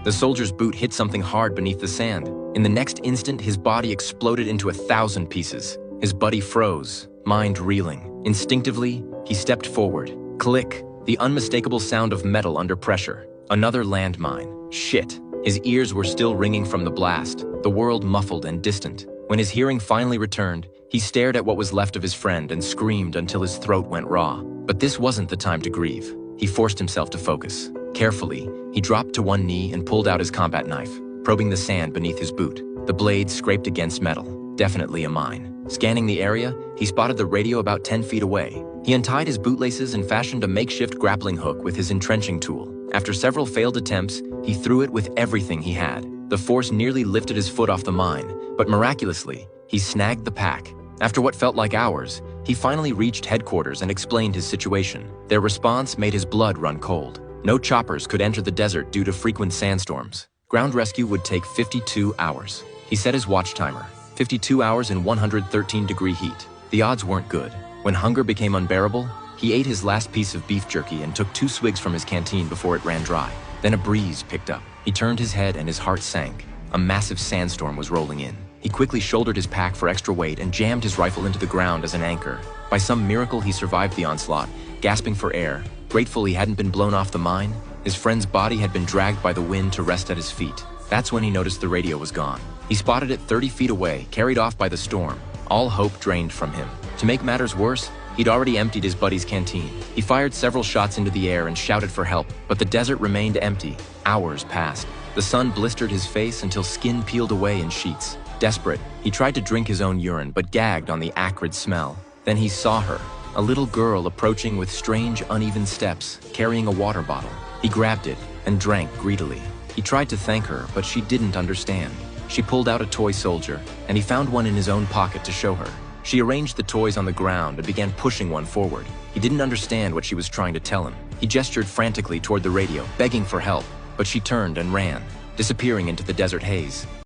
The soldier's boot hit something hard beneath the sand. In the next instant, his body exploded into 1,000 pieces. His buddy froze, mind reeling. Instinctively, he stepped forward. Click, the unmistakable sound of metal under pressure. Another landmine. Shit. His ears were still ringing from the blast, the world muffled and distant. When his hearing finally returned, he stared at what was left of his friend and screamed until his throat went raw. But this wasn't the time to grieve. He forced himself to focus. Carefully, he dropped to one knee and pulled out his combat knife, probing the sand beneath his boot. The blade scraped against metal. Definitely a mine. Scanning the area, he spotted the radio about 10 feet away. He untied his bootlaces and fashioned a makeshift grappling hook with his entrenching tool. After several failed attempts, he threw it with everything he had. The force nearly lifted his foot off the mine, but miraculously, he snagged the pack. After what felt like hours, he finally reached headquarters and explained his situation. Their response made his blood run cold. No choppers could enter the desert due to frequent sandstorms. Ground rescue would take 52 hours. He set his watch timer, 52 hours in 113-degree heat. The odds weren't good. When hunger became unbearable, he ate his last piece of beef jerky and took 2 swigs from his canteen before it ran dry. Then a breeze picked up. He turned his head and his heart sank. A massive sandstorm was rolling in. He quickly shouldered his pack for extra weight and jammed his rifle into the ground as an anchor. By some miracle, he survived the onslaught, gasping for air. Grateful he hadn't been blown off the mine, his friend's body had been dragged by the wind to rest at his feet. That's when he noticed the radio was gone. He spotted it 30 feet away, carried off by the storm. All hope drained from him. To make matters worse, he'd already emptied his buddy's canteen. He fired several shots into the air and shouted for help, but the desert remained empty. Hours passed. The sun blistered his face until skin peeled away in sheets. Desperate, he tried to drink his own urine, but gagged on the acrid smell. Then he saw her, a little girl approaching with strange, uneven steps, carrying a water bottle. He grabbed it and drank greedily. He tried to thank her, but she didn't understand. She pulled out a toy soldier, and he found one in his own pocket to show her. She arranged the toys on the ground and began pushing one forward. He didn't understand what she was trying to tell him. He gestured frantically toward the radio, begging for help, but she turned and ran, disappearing into the desert haze.